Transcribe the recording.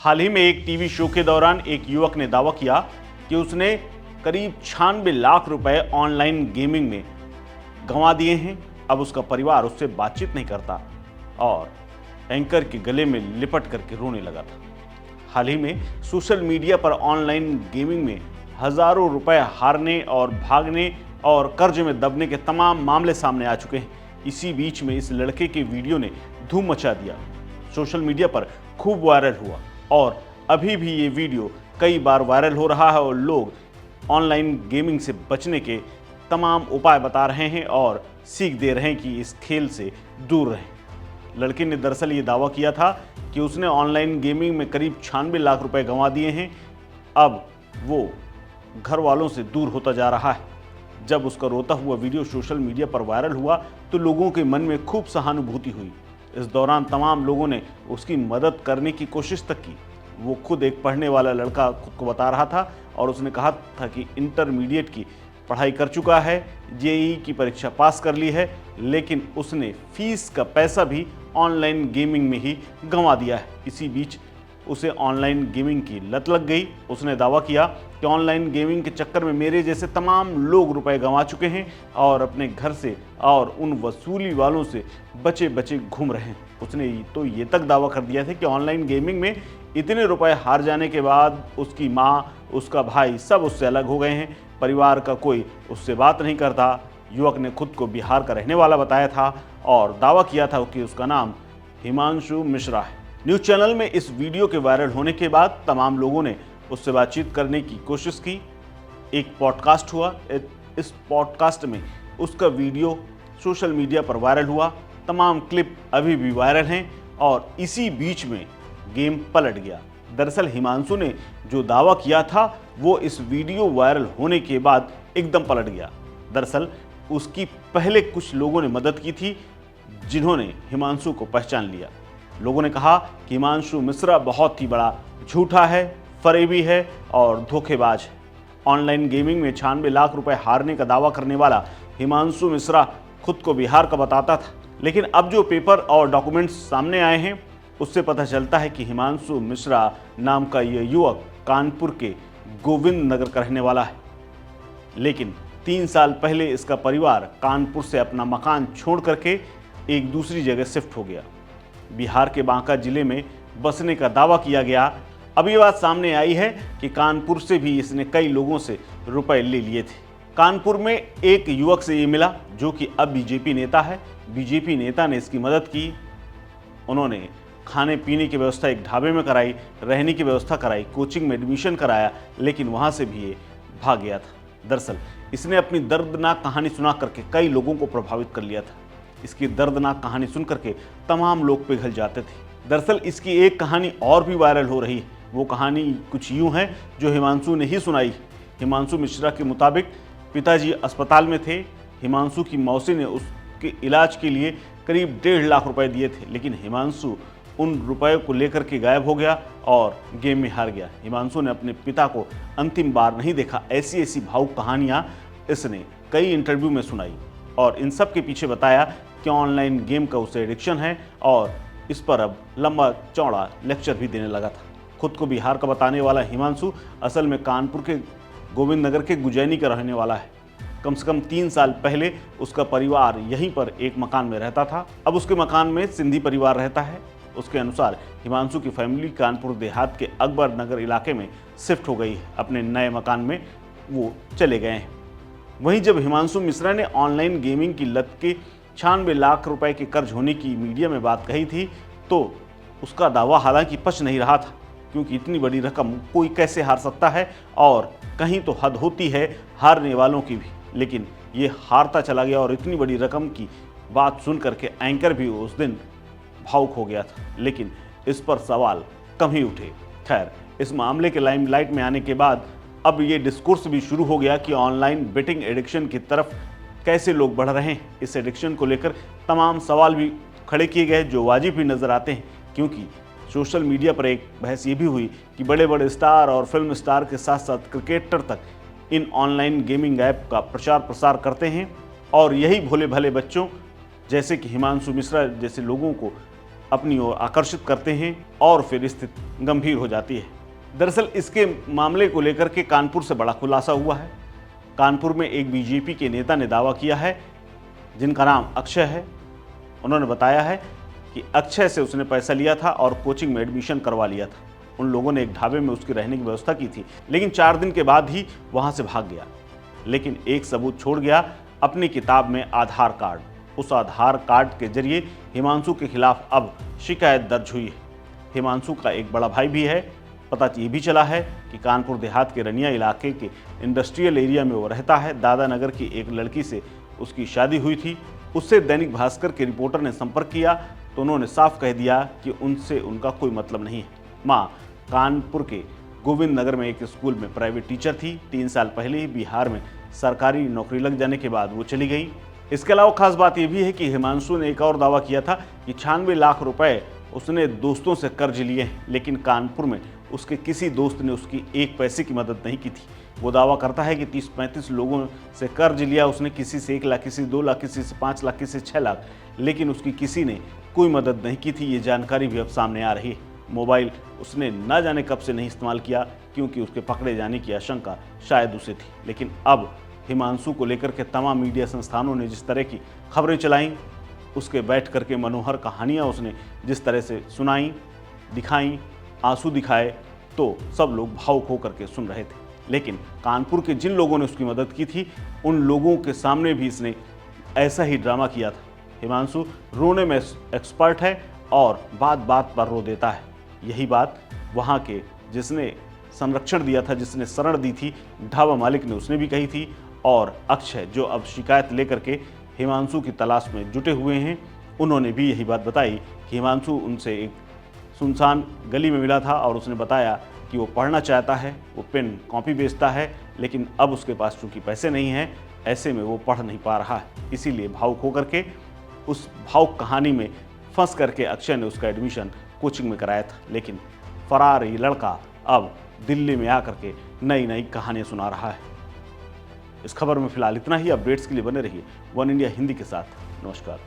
हाल ही में एक TV show के दौरान एक युवक ने दावा किया कि उसने करीब 96 लाख रुपए ऑनलाइन गेमिंग में गंवा दिए हैं। अब उसका परिवार उससे बातचीत नहीं करता और एंकर के गले में लिपट करके रोने लगा था। हाल ही में सोशल मीडिया पर ऑनलाइन गेमिंग में हजारों रुपए हारने और भागने और कर्ज में दबने के तमाम मामले सामने आ चुके हैं। इसी बीच में इस लड़के के वीडियो ने धूम मचा दिया, सोशल मीडिया पर खूब वायरल हुआ और अभी भी ये वीडियो कई बार वायरल हो रहा है और लोग ऑनलाइन गेमिंग से बचने के तमाम उपाय बता रहे हैं और सीख दे रहे हैं कि इस खेल से दूर रहें। लड़के ने दरअसल ये दावा किया था कि उसने ऑनलाइन गेमिंग में करीब 96 लाख रुपए गंवा दिए हैं। अब वो घर वालों से दूर होता जा रहा है। जब उसका रोता हुआ वीडियो सोशल मीडिया पर वायरल हुआ तो लोगों के मन में खूब सहानुभूति हुई। इस दौरान तमाम लोगों ने उसकी मदद करने की कोशिश तक की। वो खुद एक पढ़ने वाला लड़का खुद को बता रहा था और उसने कहा था कि इंटरमीडिएट की पढ़ाई कर चुका है, जेईई की परीक्षा पास कर ली है, लेकिन उसने फीस का पैसा भी ऑनलाइन गेमिंग में ही गंवा दिया है। इसी बीच उसे ऑनलाइन गेमिंग की लत लग गई। उसने दावा किया कि ऑनलाइन गेमिंग के चक्कर में मेरे जैसे तमाम लोग रुपए गंवा चुके हैं और अपने घर से और उन वसूली वालों से बचे बचे घूम रहे हैं। उसने तो ये तक दावा कर दिया था कि ऑनलाइन गेमिंग में इतने रुपए हार जाने के बाद उसकी माँ, उसका भाई सब उससे अलग हो गए हैं। परिवार का कोई उससे बात नहीं करता। युवक ने खुद को बिहार का रहने वाला बताया था और दावा किया था कि उसका नाम हिमांशु मिश्रा है। न्यूज़ चैनल में इस वीडियो के वायरल होने के बाद तमाम लोगों ने उससे बातचीत करने की कोशिश की। एक पॉडकास्ट हुआ, इस पॉडकास्ट में उसका वीडियो सोशल मीडिया पर वायरल हुआ। तमाम क्लिप अभी भी वायरल हैं और इसी बीच में गेम पलट गया। दरअसल हिमांशु ने जो दावा किया था वो इस वीडियो वायरल होने के बाद एकदम पलट गया। दरअसल उसकी पहले कुछ लोगों ने मदद की थी जिन्होंने हिमांशु को पहचान लिया। लोगों ने कहा कि हिमांशु मिश्रा बहुत ही बड़ा झूठा है, फरेबी है और धोखेबाज है। ऑनलाइन गेमिंग में 96 लाख रुपए हारने का दावा करने वाला हिमांशु मिश्रा खुद को बिहार का बताता था, लेकिन अब जो पेपर और डॉक्यूमेंट्स सामने आए हैं उससे पता चलता है कि हिमांशु मिश्रा नाम का यह युवक कानपुर के गोविंद नगर का रहने वाला है। लेकिन 3 साल पहले इसका परिवार कानपुर से अपना मकान छोड़ करके एक दूसरी जगह शिफ्ट हो गया। बिहार के बांका जिले में बसने का दावा किया गया। अब ये बात सामने आई है कि कानपुर से भी इसने कई लोगों से रुपए ले लिए थे। कानपुर में एक युवक से ये मिला जो कि अब बीजेपी नेता है। बीजेपी नेता ने इसकी मदद की। उन्होंने खाने पीने की व्यवस्था एक ढाबे में कराई, रहने की व्यवस्था कराई, कोचिंग में एडमिशन कराया, लेकिन वहाँ से भी ये भाग गया था। दरअसल इसने अपनी दर्दनाक कहानी सुना करके कई लोगों को प्रभावित कर लिया था। इसकी दर्दनाक कहानी सुन करके तमाम लोग पिघल जाते थे। दरअसल इसकी एक कहानी और भी वायरल हो रही है। वो कहानी कुछ यूं है जो हिमांशु ने ही सुनाई। हिमांशु मिश्रा के मुताबिक पिताजी अस्पताल में थे। हिमांशु की मौसी ने उसके इलाज के लिए करीब 1.5 लाख रुपए दिए थे, लेकिन हिमांशु उन रुपए को लेकर के गायब हो गया और गेम में हार गया। हिमांशु ने अपने पिता को अंतिम बार नहीं देखा। ऐसी ऐसी भावुक कहानियाँ इसने कई इंटरव्यू में सुनाई और इन सब के पीछे बताया कि ऑनलाइन गेम का उसे एडिक्शन है और इस पर अब लंबा चौड़ा लेक्चर भी देने लगा था। खुद को बिहार का बताने वाला हिमांशु असल में कानपुर के गोविंद नगर के गुजैनी का रहने वाला है। कम से कम 3 साल पहले उसका परिवार यहीं पर एक मकान में रहता था। अब उसके मकान में सिंधी परिवार रहता है। उसके अनुसार हिमांशु की फैमिली कानपुर देहात के अकबर नगर इलाके में शिफ्ट हो गई है। अपने नए मकान में वो चले गए हैं। वहीं जब हिमांशु मिश्रा ने ऑनलाइन गेमिंग की लत के 96 लाख रुपए के कर्ज होने की मीडिया में बात कही थी तो उसका दावा हालांकि पच नहीं रहा था, क्योंकि इतनी बड़ी रकम कोई कैसे हार सकता है और कहीं तो हद होती है हारने वालों की भी। लेकिन ये हारता चला गया और इतनी बड़ी रकम की बात सुन करके एंकर भी उस दिन भावुक हो गया था, लेकिन इस पर सवाल कम ही उठे। खैर, इस मामले के लाइमलाइट में आने के बाद अब ये डिस्कोर्स भी शुरू हो गया कि ऑनलाइन बेटिंग एडिक्शन की तरफ कैसे लोग बढ़ रहे हैं। इस एडिक्शन को लेकर तमाम सवाल भी खड़े किए गए जो वाजिब भी नज़र आते हैं, क्योंकि सोशल मीडिया पर एक बहस ये भी हुई कि बड़े बड़े स्टार और फिल्म स्टार के साथ साथ क्रिकेटर तक इन ऑनलाइन गेमिंग ऐप का प्रचार प्रसार करते हैं और यही भोले भले बच्चों जैसे कि हिमांशु मिश्रा जैसे लोगों को अपनी ओर आकर्षित करते हैं और फिर स्थिति गंभीर हो जाती है। दरअसल इसके मामले को लेकर के कानपुर से बड़ा खुलासा हुआ है। कानपुर में एक बीजेपी के नेता ने दावा किया है, जिनका नाम अक्षय है। उन्होंने बताया है कि अक्षय से उसने पैसा लिया था और कोचिंग में एडमिशन करवा लिया था। उन लोगों ने एक ढाबे में उसकी रहने की व्यवस्था की थी, लेकिन 4 दिन के बाद ही वहां से भाग गया। लेकिन एक सबूत छोड़ गया, अपनी किताब में आधार कार्ड। उस आधार कार्ड के जरिए हिमांशु के खिलाफ अब शिकायत दर्ज हुई है। हिमांशु का एक बड़ा भाई भी है। पता ये भी चला है कि कानपुर देहात के रनिया इलाके के इंडस्ट्रियल एरिया में वो रहता है। दादा नगर की एक लड़की से उसकी शादी हुई थी। उससे दैनिक भास्कर के रिपोर्टर ने संपर्क किया तो उन्होंने साफ कह दिया कि उनसे उनका कोई मतलब नहीं है। माँ कानपुर के गोविंद नगर में एक स्कूल में प्राइवेट टीचर थी। 3 साल पहले ही बिहार में सरकारी नौकरी लग जाने के बाद वो चली गई। इसके अलावा खास बात यह भी है कि हिमांशु ने एक और दावा किया था कि 96 लाख रुपए उसने दोस्तों से कर्ज लिए हैं, लेकिन कानपुर में उसके किसी दोस्त ने उसकी 1 पैसे की मदद नहीं की थी। वो दावा करता है कि 30-35 लोगों से कर्ज लिया उसने, किसी से 1 लाख, किसी से 2 लाख, किसी से 5 लाख, किसी से 6 लाख, लेकिन उसकी किसी ने कोई मदद नहीं की थी। ये जानकारी भी अब सामने आ रही है। मोबाइल उसने न जाने कब से नहीं इस्तेमाल किया, क्योंकि उसके पकड़े जाने की आशंका शायद उसे थी। लेकिन अब हिमांशु को लेकर के तमाम मीडिया संस्थानों ने जिस तरह की खबरें चलाई, उसके बैठ करके मनोहर कहानियाँ उसने जिस तरह से सुनाई, दिखाई, आंसू दिखाए, तो सब लोग भावुक होकर के सुन रहे थे। लेकिन कानपुर के जिन लोगों ने उसकी मदद की थी, उन लोगों के सामने भी इसने ऐसा ही ड्रामा किया था। हिमांशु रोने में एक्सपर्ट है और बात बात पर रो देता है। यही बात वहाँ के जिसने संरक्षण दिया था, जिसने शरण दी थी, ढाबा मालिक ने उसने भी कही थी। और अक्षय जो अब शिकायत लेकर के हिमांशु की तलाश में जुटे हुए हैं, उन्होंने भी यही बात बताई कि हिमांशु उनसे एक सुनसान गली में मिला था और उसने बताया कि वो पढ़ना चाहता है, वो पेन कॉपी बेचता है, लेकिन अब उसके पास चूँकि पैसे नहीं हैं, ऐसे में वो पढ़ नहीं पा रहा है। इसीलिए भावुक होकर के उस भावुक कहानी में फंस करके अक्षय ने उसका एडमिशन कोचिंग में कराया था। लेकिन फरार ये लड़का अब दिल्ली में आकर के नई नई कहानियाँ सुना रहा है। इस खबर में फिलहाल इतना ही। अपडेट्स के लिए बने रहिए वन इंडिया हिंदी के साथ। नमस्कार।